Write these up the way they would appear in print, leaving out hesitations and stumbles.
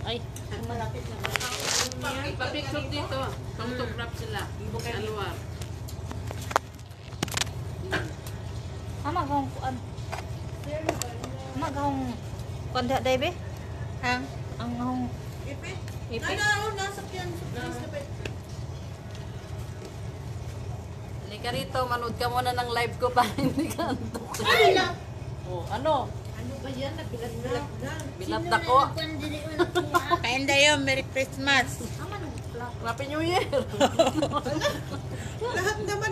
Ay, Malapit na. Papicture dito. Photograph sila. Aluar. magahong kuan. Magahong kuan diha day be? Hang? Ang ahong Ipit? ipit. Ano, nasakyan. Halika rito, manood ka muna ng live ko para hindi ka antok. Ay, lang! Oh, ano? Ano ba yan? Nabilat-bilat na. Binat ako. Kain tayo, Merry Christmas. Happy New Year. Lahat naman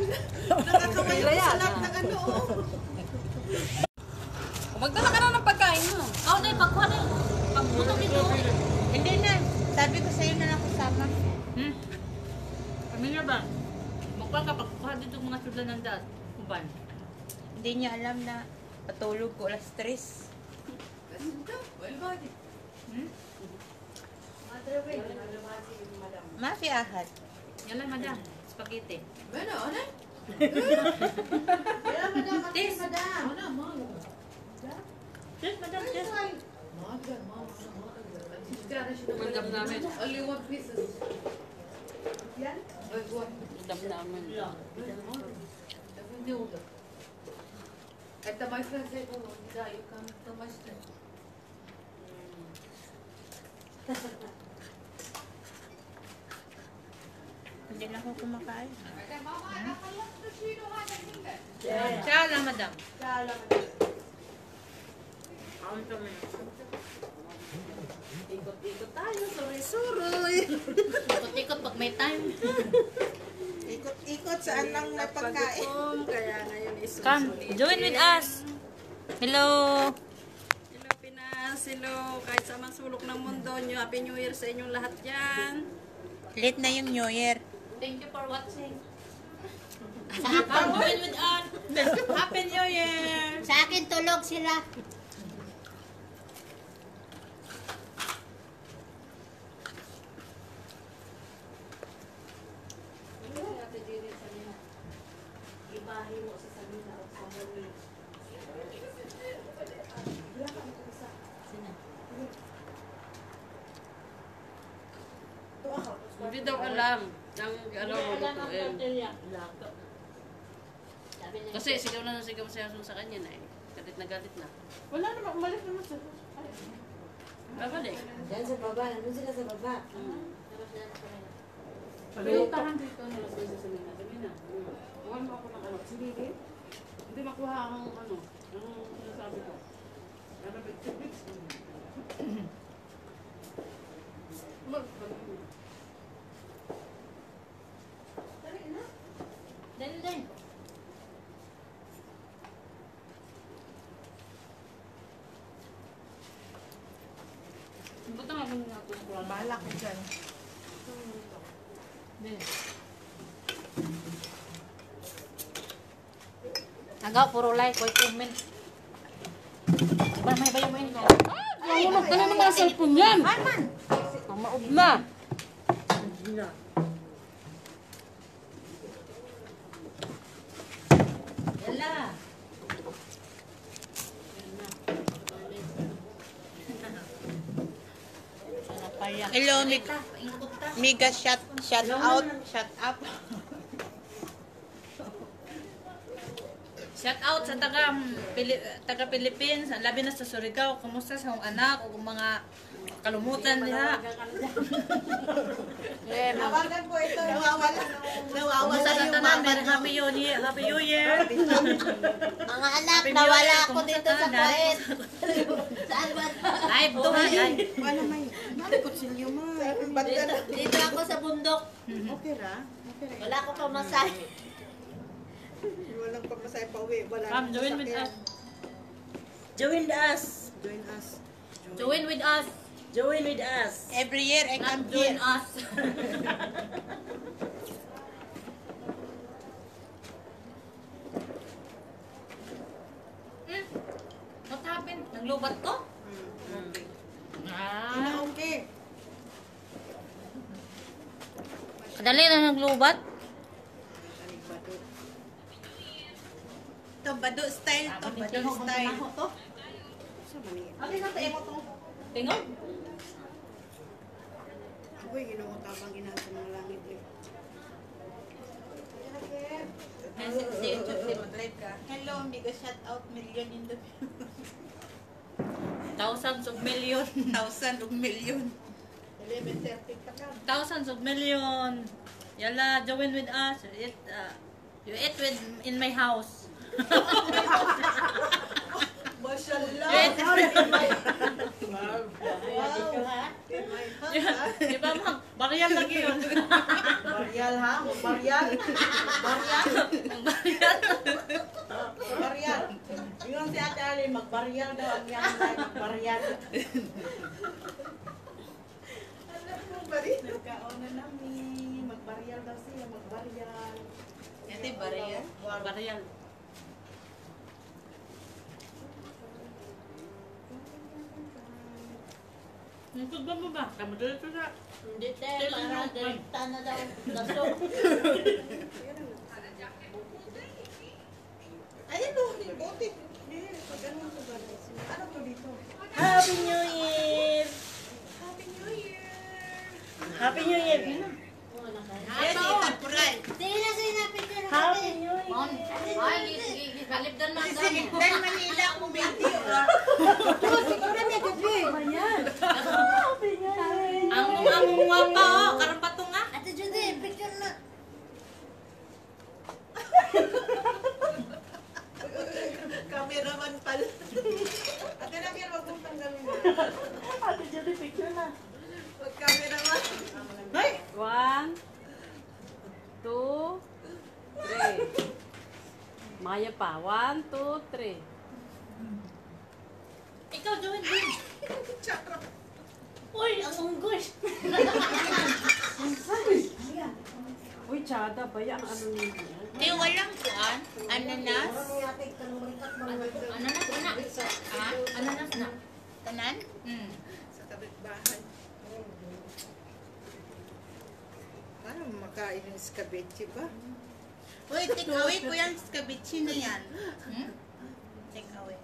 nakakamayo sa lahat ng ano. Magdala ka na ng pagkain mo. Oh, day pagkuha day. Pagbuto dito. Hindi na. Sabi ko sa'yo na lang kasama. Kami na ba? Magkuha ka pagkuha dito mga sudlan ng dad. Uban. Hindi niya alam na patulog ko alas 3. Mafi ahad. Yan lang madam. Spaghetti. Bueno, ano? Tis. Tis, madam. Tis. Madam namin. Only 1 pieces. Madam namin. And my friend said, oh, yeah, you come to my street. Hindi lang ako kumakain. Ciao lang madam. Kaon kami. Ikot-ikot tayo. Suroy-suroy. Ikot-ikot pag may time. Ikot-ikot saan lang may pagkain. Kaya ngayon is Come, join with us. Hello. Hello Pinas. Hello. Kahit sa mga sulok ng mundo nyo. Happy New Year sa inyong lahat yan. Late na yung New Year. Thank you for watching. Come join with us. Happy New Year. Sa akin tulog sila. Ibahin mo sa Sabina o sa Muli. Hindi daw alam ang ano lutuin. Kasi sigaw na sigaw sa Yasun sa kanya na eh. Galit na galit na. Wala naman, umalis naman sa... Babalik. Diyan sa baba, nandun sila sa baba. Pinuntahan dito nila sa Sabina. Sabina. Huwag mo ako ng ano. Sige, hindi makuha ang ano. Ang sinasabi ko. Ano ba? 2 weeks. Dali. Buto nga kung nakuha. Bahala ko dyan. Agaw, puro like, or comment. Diba, may bayo mo yun ko. Nahulog ka na ng mga cellphone yan. Ang maob na. Yala. Hello, Miga, shout out, shout up. Shout out sa taga Philippines, labi na sa Surigao. Kumusta sa akong anak o mga kalumutan niya? Nawagan po ito. Nawawala Kumusta sa yung tanan? mama. Merry Happy New Year. Happy New Year. Mga anak, Happy New nawala Year. ako Kumusta dito sa tanan? Kuwait. Saan ba? Live to ha. Live. Wala may. Malikot sa inyo, ma. Dito ako sa bundok. Okay ra? Okay ra. Wala ko pamasay. Walang pamasay pa uwi. Wala Come, nang join with sasakyan. us. Join us. Join us. Join with us. Join with us. Every year I come Not join here. us. What happened? Naglubat ko? Ah. Okay. Kadali na naglubat? Ito, bado style to. Bado style. Tingog? Uy, inuutabang ina sa mga langit eh. Mag-live ka. Hello, amiga. Shout out million in the Thousands of million. thousand of million. 11:30 pa ka. Thousands of million. Yala, join with us. You eat with in my house. Mashallah. Wow. Di ba, ma'am? Baryan lagi yun. Baryal ha? Baryal? Baryal? Baryan. Baryal. Yung si Ate Ali, magbaryal daw ang yan. Magbaryal. Alam mo ba rin? Nagkauna namin. Magbaryal daw siya. Magbaryal. Ito, baryan. Baryan. Nagpagba mo ba? Kamu dito na. Hindi te, para direkta na daw. Lasok. Ayun o, yung bote. Hindi, pag ganun ko ba? Ano po dito? Happy New Year! Happy New Year! Happy New Year! Yes, temporal. Sige na, picture Happy New Year! Ay, galibdan mo ang Sige, dahil Manila akong video. Siguro may gabi. Ang mga pa, oh. Karampato nga. Ate Judy, picture na. Cameraman pala. Ate Raquel, wag mong tanggalin na. Ate Judy, picture na. Wag cameraman. Hey! 1, 2, 3. Maya pa. 1, 2, 3. Ikaw, join din. Charot. Uy, ang unggoy. Uy, tsada ba yan? Ano nito? Di, walang kuan. Ananas. Ananas na. Ha? Ananas na. Tanan? Sa kapitbahay. Paano makain ng scabeche ba? Uy, take away ko yung scabeche na yan. Take away.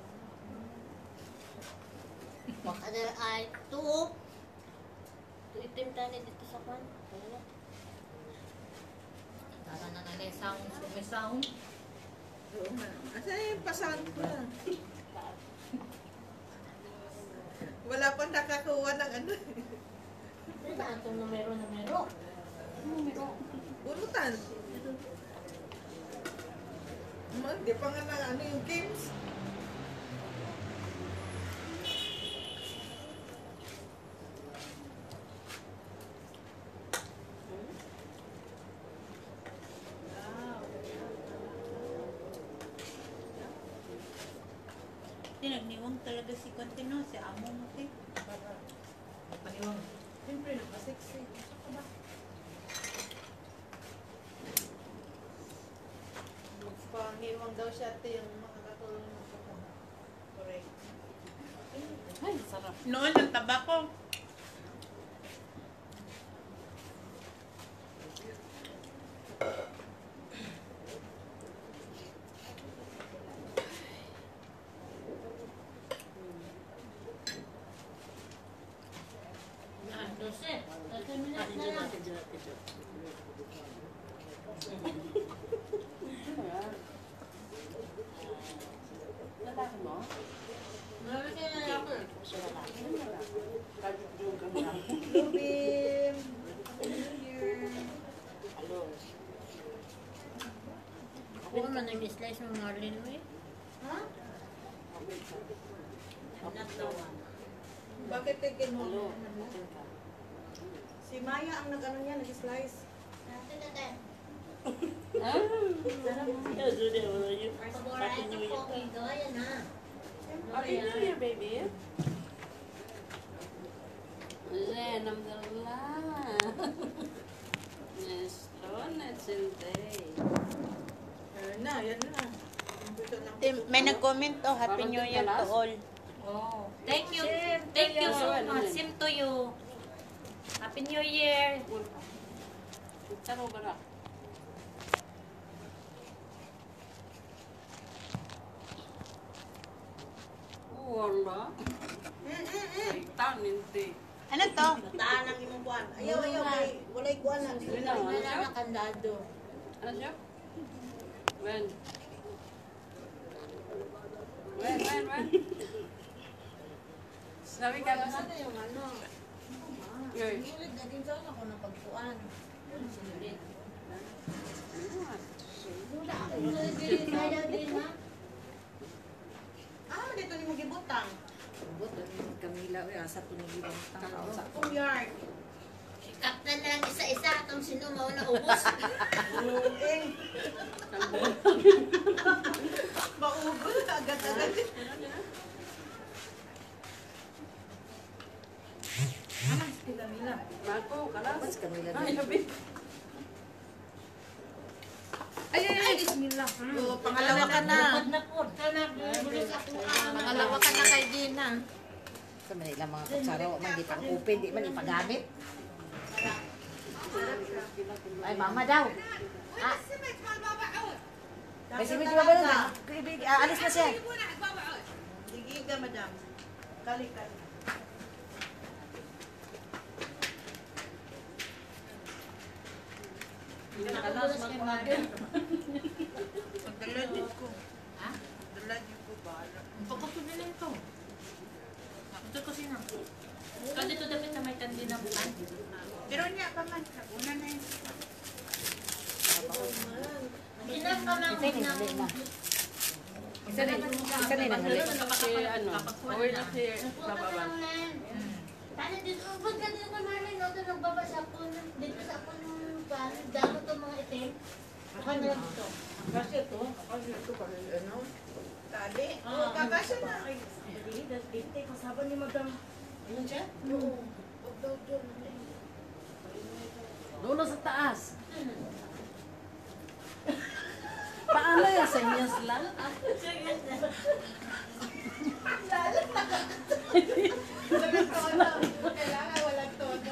Ada ay tuop. Itim tani dito sa kwan. Tara na na sound, may sound. Oo nga. Asan yung pasahan ko na? Wala pang nakakuha ng ano. Ano ba itong numero? Numero. Bunutan. Di pa nga na ano yung games. Nagniwang talaga si Contino, si amo mo te. Paniwang. Siyempre, napasexy. Magpangiwang daw siya ate yung makakatulong ng kapatid. Correct. Ay, sarap. Noon yung tabako. Lubim! New Year! Ako naman nag-slice ng marlin mo eh. Ha? Not the one. Bakit tigin mo? Si Maya ang nag-ano niya, nag-slice. Paborito ko ito, yan ha. Happy New Year, baby. Len, alhamdulillah. Yes, donuts in day. Yan na, yan na. Gusto lang. May nag-comment oh, Happy Parang New Year to talas. all. Oh. Thank you. Same to Thank you you. so much. Same to you. Happy New Year. Taro ba na? Wala. Ay, tanin, te. Ano to? Taan ang imong kuan. Ayaw, kay walay kuan na. Wala na kandado. Ano siya? When? When? Sabi ka na sa... Ano yung ano? Yoy. Ilig na din sana ako ng pagkuan. Kaya din ha? Dito ni mo gibutang. Kamila, asa po nang ibang tao. Kung yard. Kaptan na lang isa-isa itong sino mauna ubos. Maubos agad-agad. Marco, kalas. Mas Kamila Ay, din. labi. Ay, bismillah. Pangalawa ka na. Pangalawa ka na kay Gina. Sa Manila mga kutsara, man di pang open, di man ipagamit. Ay, mama daw. Ah. May simit ba ba na? Alis na siya. Sige ka, madam. Kali-kali. Kalas, magpapagay. Magdala din ko. Ha? Magdala din ko ba? Pagkaso nila ito. Ito kasi na. Kasi ito dapat sa may tandi na bukan. Pero niya pa man. Una na yun. Ilang ka lang Isa na, na. Isa na nang huli. Si ano, aware na si Bababa. Paano dito? Ba't ka dito naman no? Ito nagbabasa po dito sa po nung damo itong mga itim. Ako na lang ito. Kasi ito pala ano? Tali. Oo, kakasya na. Ay, dito kasama ni madam. Ano siya? Oo. Huwag daw dyan. Dulo sa taas. Paano yan? Senyas lang? Kailangan walang todo.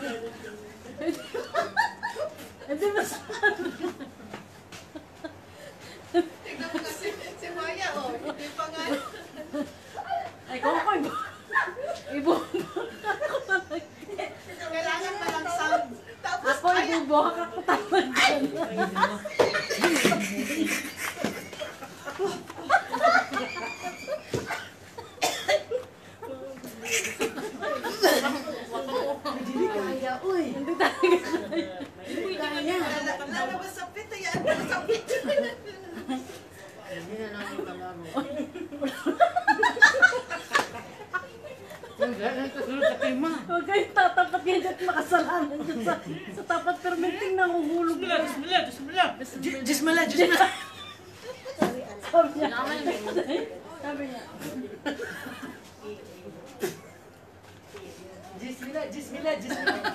Hindi ba sa... Tignan mo kasi si Maya, oh. Hindi pa nga. Ay, kung ko ibo. Kailangan palang sound. Tapos, Ako ibubuhak ako talaga. Kaya, uy. Hindi talaga. Hindi kaya. lalabas sa pit. Hayaan mo sa pit. Hindi na lang yung kalaro. Huwag kayong tatapat yan dyan makasalanan dyan sa tapat permitting na huhulog. Bismillah, bismillah, bismillah. Jismala, jismala. Sabi niya. Sabi niya. Jismila, jismila.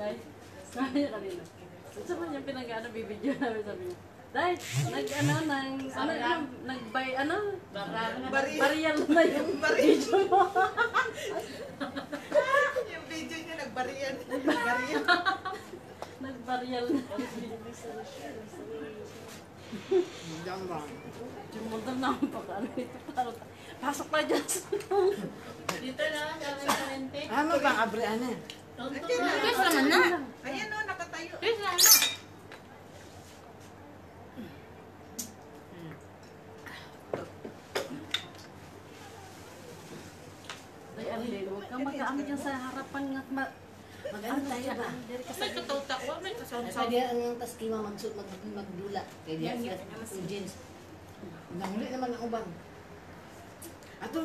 Dahil, sabi niya kanina. Sabi niya pinag-ano, bibidyo namin sabi niya. Dahil, nagbay, bariyal na yung video mo. Yung video niya, nagbariyan. Nagbariyan. Nagbariyal na. Jambang. Jumundan na ako pa. Ano ito? Pasok na dyan sa loob. Dito na sa amin sa rente. Ano bang abrian eh? Yes naman na. Ayan o, nakatayo. Yes naman na. Ay, Arlene, huwag kang mag-aamo dyan sa harapan nga. Mag-ano tayo ba? May kataw-tawa, may kasaw-saw. Kaya ang taskima magdula. Kaya diyan sila jeans. Nanguli naman ang ubang. Ato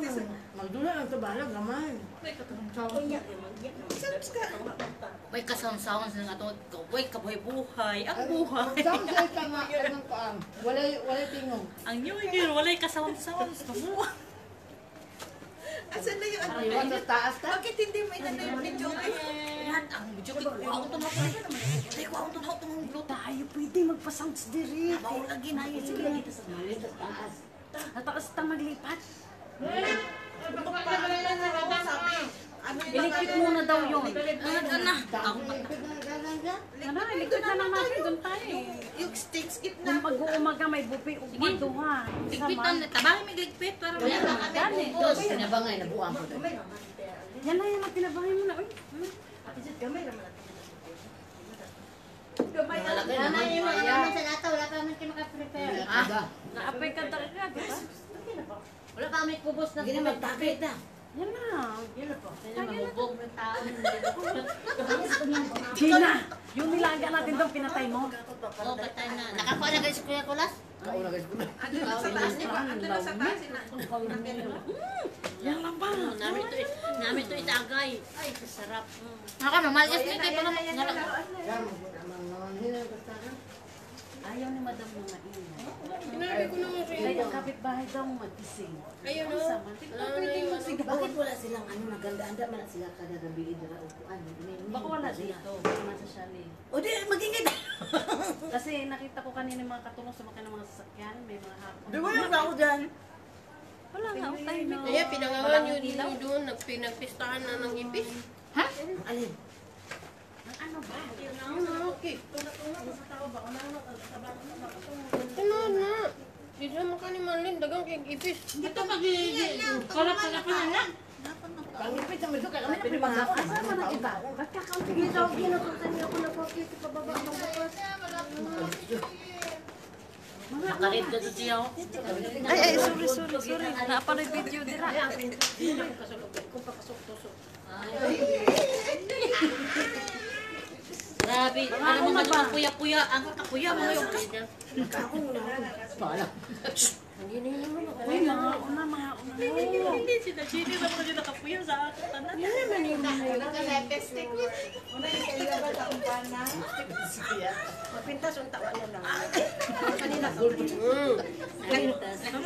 magdula lang ito bahala, gamay. May kataw-saw. May kasawang-sawang sa nga ito. Uy, kabuhay-buhay. Ang buhay. Saan sa ka nga ng kaam? Walay tingong. Ang New Year, walay kasawang-sawan sa buwan. Asan na yung ano? Iwan sa taas ta? Bakit hindi may ano yung video? Yan, ang video ko. Ako ito na pala naman. Ay, ako ito na itong blue. Tayo pwede magpa-sounds diri. Bawa lagi na yun. Sige. Malit sa taas. Natakas ta maglipat. Paano na naman sabi? Ano yung Ilikit muna daw yun. Ano? Dami ikot na ganaga. Ano, ilikit na lang natin. Doon tayo eh. yung stick skip Kung na? mag-uumaga may bupi, umaduha. Ligpitan na, tabahin may ligpit para Wala na kami Dali. bubos. Sinabangay, nabuang ko doon. Yan lang yan ang pinabahay mo na. Uy. Ate Jud, gamay naman natin. Gamay na lang. Wala yung mga naman sa lata, wala pa naman kayo makaprepare. Naapay ka talaga, di ba? Wala pa kami kubos na Hindi na magtakit na. Yan na. Yan na po. Kaya mamubog ng tao. Gina! Yung nilaga natin doon, pinatay mo. Oo, patay na. Nakakuha na guys, Kuya Kulas? Kauna guys ko na. Ando na sa taas ni ba? Ando na sa taas na. Yan lang ba? Namin to itagay. Ay, sarap. Ako, mamalis niya kayo pala. Yan, mga basta ka. Ayaw ni madam mga ina. Sinabi ko naman Kaya yung kapitbahay daw magising. Ayun o. Sama. Pwede magsigaw. Bakit wala silang naganda-anda man sila kada gabi dira upuan. Baka wala dito. Baka sa chalet. O di magingit. Kasi nakita ko kanina yung mga katulong sa mga sasakyan. May mga hapon. Di ba yung tao dyan? Wala nga, okay no. Kaya pinangangan yun doon. Nagpistahan na ng ipis. Alin? Ano ba? Okay. Ano na? Dito naman ka ni Marlene. Dagang kay ipis. Ito magiging. Wala pa na na. Pangipit sa medyo kami na pinimanga ako. Kasama na iba. Ba't kakaunti Dito, ginututan niyo ako na po. Ito pababa ng bukas. Nakalit ka sa siya. Ay, sorry. Napanoy video dira. Grabe. Alam mo mga kuya-kuya. Ang kakuya mo yung Pala. Uy, mga una. Hindi sila. Chini na mo yung nakakuya sa akin. Mapintas yung tawa na lang.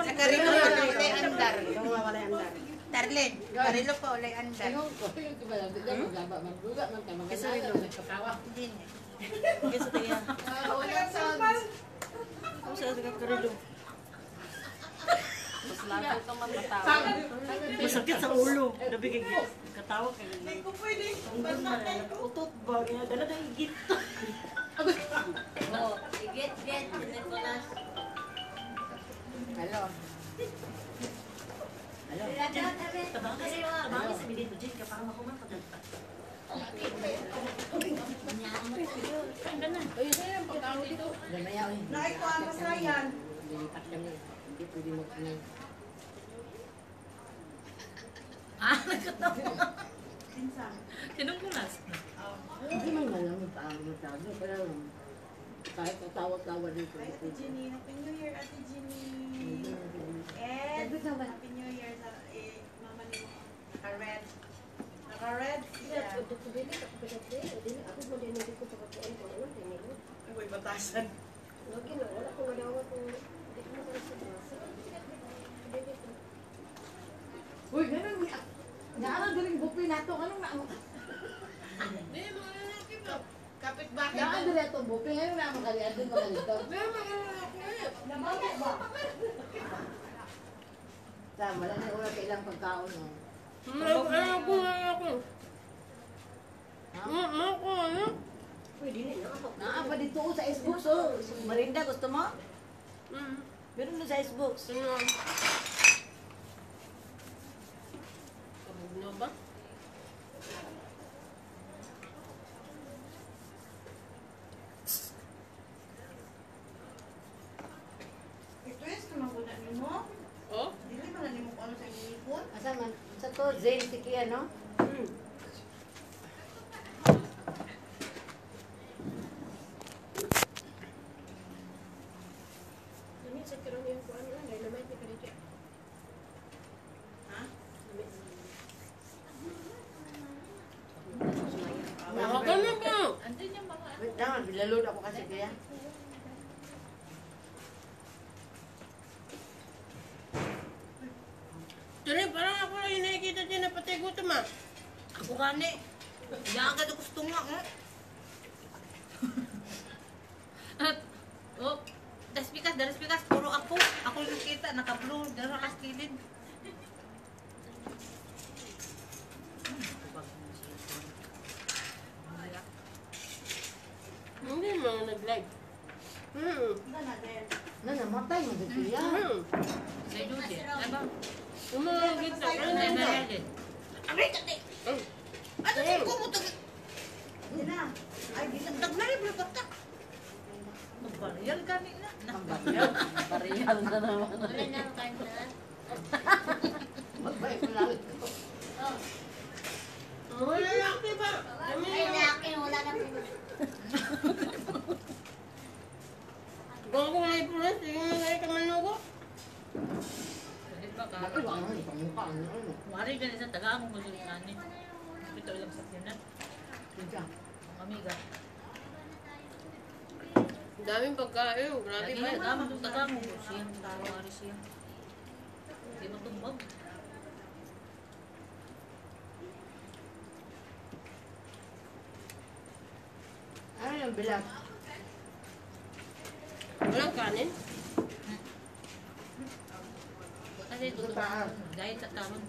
Nakarilo na ulay andar. Wala yung andar. Darlene, karilo pa ulay andar. Ayun ko, yung kibala, bigla magaba, magduga, man ka, magkasalo, nagkatawa. Hindi na. Kasi tayo. Walang sounds. Ako sa karilo. Mas lalo itong matatawa. Masakit sa ulo. Nabigay katawa ka. Utot ba? Dala na higit. Oh, get, Nicolas. Hello. Hello. Tabangin sa bilin mo, Jane, ka para makuman ka dyan. Damaya, oy. Naikuha ang kasayan. Dilipat lang eh. Hindi pwede mag-inay. Sinong kulas? Hindi man malam yung paano, pero kahit natawa-tawa dito. Ate Jenny, Happy New Year, Ate Jenny. And Happy New Year sa mama ni mo. Naka-red. Naka-red siya. Uy, batasan. Uy, ganun. Naalang galing bupi nato. Anong naamo? Kapit-bahay Naalang galing ito bupi. Ngayon naamo kalian din magalito. Tama, wala na yung oras kailang pagkaon. No? Naa pa dito sa Xbox. Oh. Marinda, gusto mo? Meron na sa Xbox. Kabugno ba? Ito is kamagunan ni mo. Oh? Dili man na ni mo kung ano sa inipon. Asa man? Sa to, Zen, Tiki, ano? Mahagal na ba? Wait lang, bilalod ako kasi kaya. Tuloy, parang ako lang yung nakikita dyan na patay gutom ah. Ako gani. Yan ka gusto nga. At, oh, das pikas, puro ako. Ako yung nakita, naka-blue, dara kas kilid. Hindi mo nag-live. Na, namatay mo dito yan. Sa Judy, diba? Yung mga gitna, ano Sa na Marilyn. Ang na naman. Wala na ang kain na. Magbalik na lang. Oh. Wala lang, diba? Ay, laki. Wala na po. Kung ako nga ipunas, yung mga ka manugo. Pwede ba ka? Bakit ba ang pangmukha? Ano? Wari ka sa taga akong kusulikanin. Ito lang sa yun na. Diyan. Ang amiga. Ang daming pagkain, grabe Lagi ba? na, dama itong taga akong kusin. Wari siya. Hindi mo tumbag. Ano yung bilat? Walang kanin? Kasi ito dahil sa taon.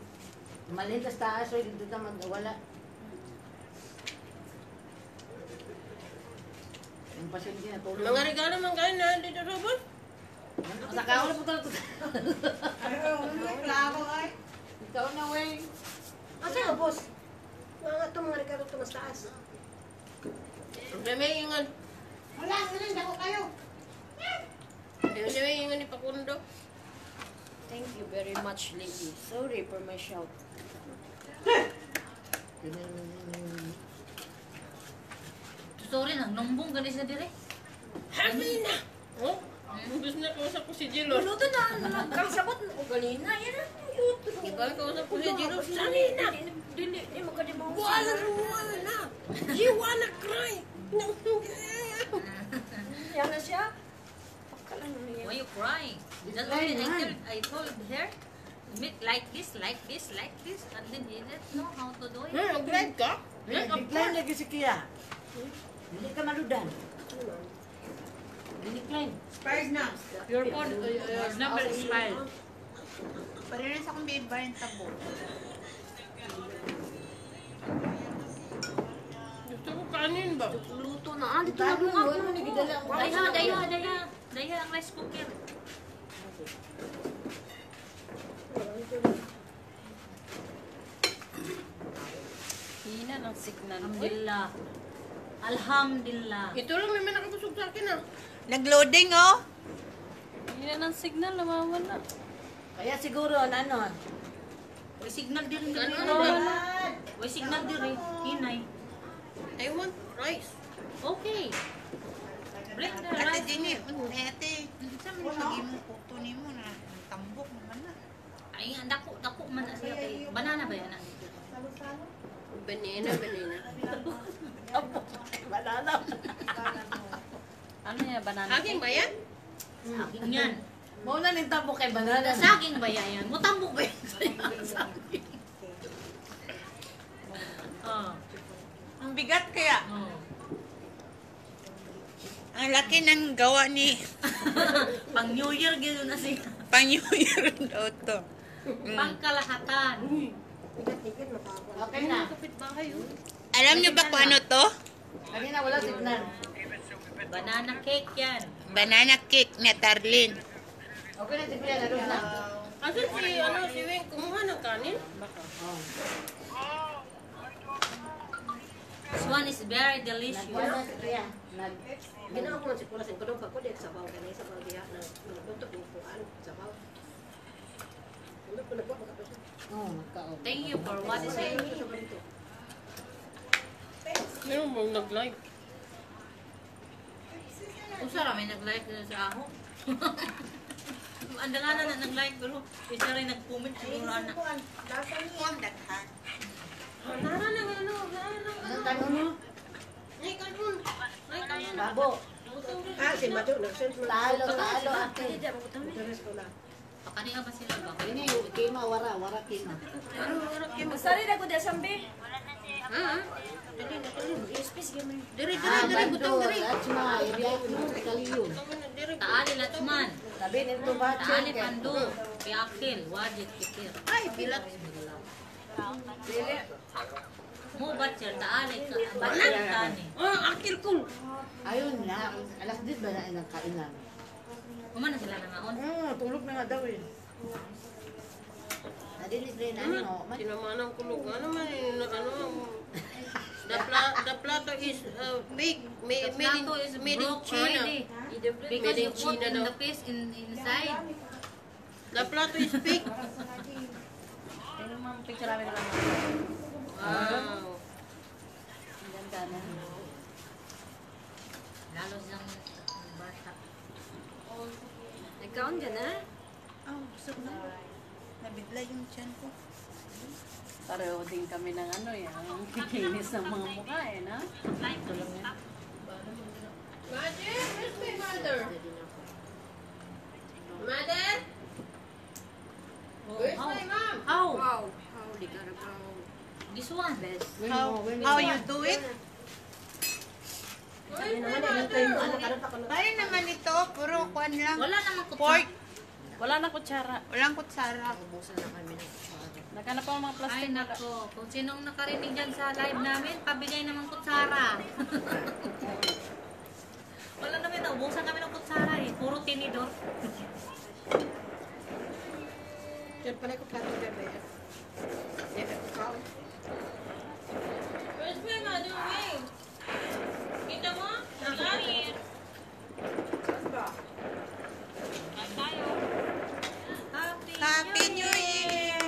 Malintas taas, so dito na wala. Yung pasyente na tulog. Mga regalo man kain na dito sa bus. Sa kao na po ito. Klaro ay. Ikaw na, wey. Asa ka, boss? Mga ito, mga regalo ito mas taas. Problema yung ingon. Wala. Wala. Dako kayo. Problema yung ingon ni Pakundo. Thank you very much, lady. Sorry for my shout. Sorry na, nombong ganis na dire. Hamin na! Oh? Gusto na kausap ko si Jilo. Luto na, nagkasabot mo ko ganina. Yan ang luto. Iba kausap ko si Jilo. Sali na! Dili, di mo ka di mo. Wala na! You wanna cry! Yan na siya. Pagkalan mo niya. Why you crying? That's why I told her, make like this, and then he didn't know how to do it. Nag-live ka? Decline lagi si Kia. Hindi ka maludan. Decline. Expired na. Your phone, your number is filed. Parinis akong biba yung tabo. Gusto ko kanin ba? Luto na. Ah, dito na Tago bunga mo, ko. ano nagidala ang Daya ang rice cooker. Hina ng signal. Alhamdulillah. Alhamdulillah. Ito lang naman nakabusog sa akin ah. Nag-loading, oh. Hina ng signal, nawawala. Kaya siguro, ano, May signal din rin. Ano ba? May signal din rin. Hinay. I want rice. Okay. Bring the Ate rice. Jenny, ate, sa mga lagi mo kuto ni mo na tambok naman na. Ay, dako man na siya kay banana ba yan? Banana. banana. Ano yan, banana? Aking ba yan? Saging yan. Mauna ng tambo kay banana. Saging ba yan? Mutambok ba yan? Oh. Ang bigat kaya. Oh. Ang laki ng gawa ni Pang New Year gano'n na siya. Pang New Year daw to. Pangkalahatan. Okay na. Alam niyo ba kung ano to? Kanina wala signal. Banana cake yan. Banana cake na Tarlin. Okay na, sige na, na. Kasi si Weng kumuha ng kanin. This one is very delicious. Nagwala si Kia. Ginawa ko lang si Kulas. Ang kudong pagkulit sa baw. Ganyan sa baw diya. Nagluto ko kuhaan sa baw. Ano ko nagwa magkapos na. Oo, nagkaon. Thank you for what is it. Ito sa balito. Meron bang nag-live? Kung sarap, may nag-like na sa ako. Ang nga na nag-like pero isa rin nag-comment siguro anak. Ang daghan. Nara na ano? Anong tanong mo? Ay, kanon. Babo. Ah, si Maduro. Nag-send mo. Talo, ate. Interes ko lang. Pakaniha ba sila ba? Ini, kima, wara kima. Masari na ko di asambe. Ha? Space game. Diri, Bando, Lachma, Ibiak, Kaliyo. Taali Lachman. Sabi nito ba, Taali Pandu. Piakil. Wajit Kikir. Ay, bilat. Mo batcher. Taali ka. Batcher tani. Akil ko. Ayun na, alas 10 ba na inang kainan? Kumana sila na ngaon. Tulog na nga daw eh. Nadilis rin, ano, Tinamanang kulog. Ano man, the plato is big. Made in Plato is China. broke already. Because Made in you put China in daw. the piece inside. The plato is big. Tingnan mo ang picture namin naman. Wow. Ang ganda na. Lalo siyang bata. Nagkaon ka na? Oh, busog na. Nabigla yung tiyan ko. Pareho din kami ng ano eh, ang kikinis ng mga mukha eh, na? Mother, where's my mother? Mother? Where's How? my mom? How? Wow. How di ka na This one. How you do it? Where's my mother? Kaya naman ito, puro kwan lang. Wala namang Pork. Wala na kutsara. Walang kutsara. Naghanap ako ng mga Ay plastic na nako, kung sinong nakarinig dyan sa live namin, pabigay naman kutsara. Wala namin, naubusan kami ng kutsara eh. Puro tinidor. Diyan pala ko plato bebe. Ikaw. Where's my mother wing? Kita mo? Nagawin. Happy New Year!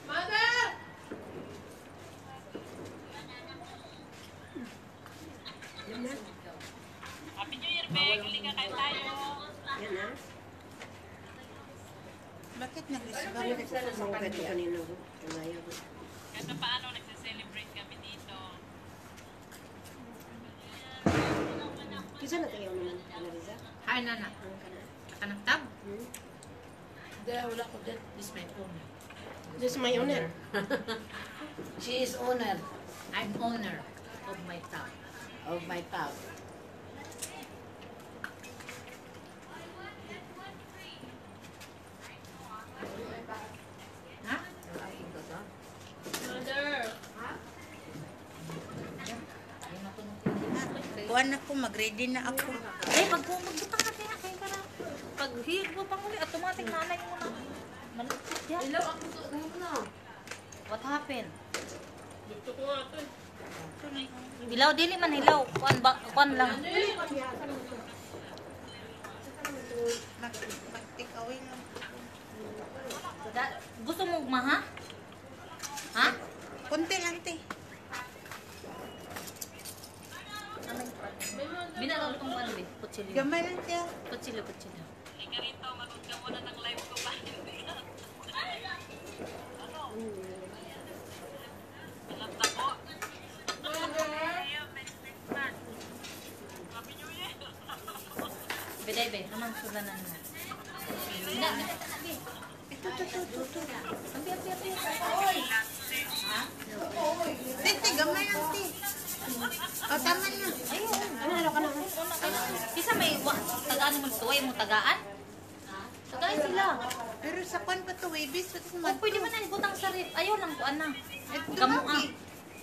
Mother! Happy New Year, Beg! Halika kayo tayo! Yan na. Bakit nag-isba? Mga ito kanina ko. Tumaya ko. Kahit na paano nagse-celebrate kami dito. Kisa na tayo naman. Ano Riza? Hi, nana. Ano ka na? Nakanagtab? Hindi, wala ko din. This my phone. This is my owner. She is owner I'm owner of my tab. of my tab. Ha? Mother! Ay, matunog yun. Kuwan ako, mag-ready na ako. Eh, magbutang na kaya kayo ka na. Pag hiyag mo pang uli, automatic nanay mo na. Malapit yan. Ilaw ako sa na. What happened? Gusto ko nga ito eh. Hilaw, dili man hilaw. Kuan lang. Mag-take away lang. Gusto mo maha? Ha? Kunti lang, te. Binalaw itong ano eh. Kutsilyo. Gamay lang, te. Kutsilyo, kutsilyo. Halika rito, manood ka muna ng live ko ba? Alam na po. Biday, be. Naman sulanan mo. Bida, bida, tabi. Ito. Ambi. Ha? Te, gamay lang, te. O, tama na. Ayun. Ano ka na? Isa may tagaan mo tuway mo tagaan? Tagaan sila. Pero sa kwan pa to, babies. O pwede man na ibutang sa rip. Ayaw lang ko ana. Ito Kamu nga, ah.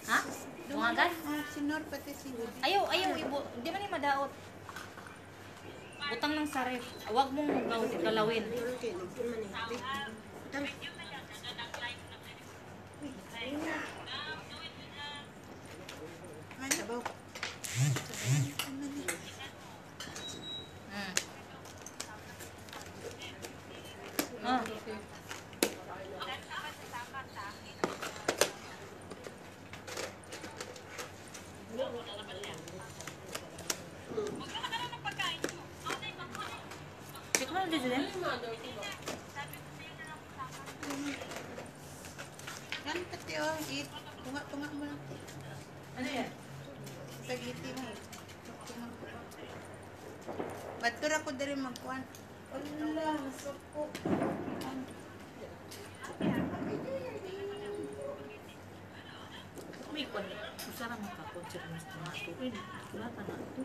Ha? Tungagan? Sinor pati si Ayaw, ibo. Di man ni madaot. Butang ng sa rip. Huwag mong galawin. Okay, nagsiman eh. Tama. Sabaw. Ah. Tikman mo din. Yan pati, oh. Eat. Tunga mo lang. Ano yan? Spaghetti mo. Tunga. Batura ko dali magkuhan. Wala, nasuko. May kwan. Usara mo ka konsert mas tomato. Wala ka na ito.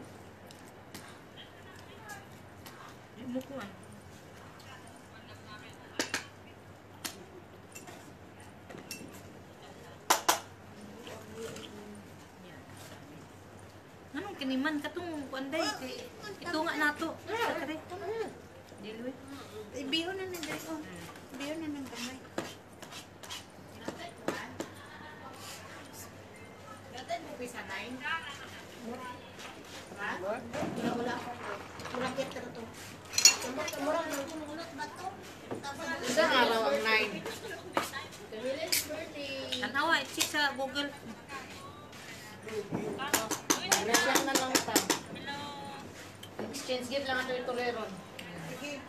Di mo kuhan. Anong kiniman katong kuanday kay ito nga nato. Sakre. Diloy. Ibiho na ng dali. Oh. Ibiho na ng gamay. Dati mo pisanay. Wala ako. Murang kit na to. Murang nagulot ba to? Isang araw ang 9. Camille's birthday. Tanawa check sa Google. Resyan na lang ta. Exchange gift lang ato ito leron. Sige.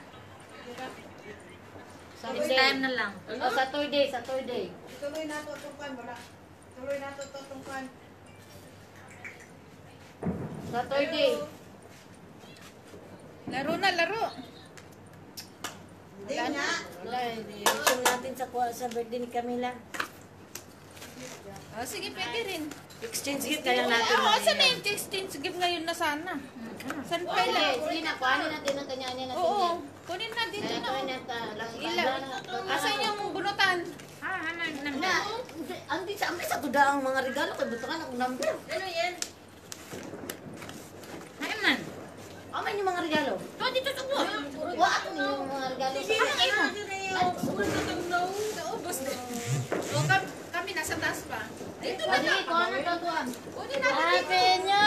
Next time na lang. Saturday. Tuloy na to itong kan. Wala. Tuloy na to itong kan. Saturday. Laro na, laro. Hindi nga. Wala, i-reaction natin sa birthday ni Camila. Oh, sige, pwede rin. Exchange gift kaya natin. Oo, saan na yung exchange gift ngayon na sana? Saan pa Sige, lang? sige na, kuhanin natin ang kanya-kanya natin. Oo, kunin na dito na. Ilan? Asan yung bunutan? Na, andi sa amin sa tuda ang mga regalo kay butangan ang number. Ano yan? Ay man. Amay yung mga regalo. To dito sa ko. Wa ato yung mga regalo sa Naubos din. O, kami nasa taas pa. Dito na Sige, kuhanan to tuan. Kunin natin. Happy New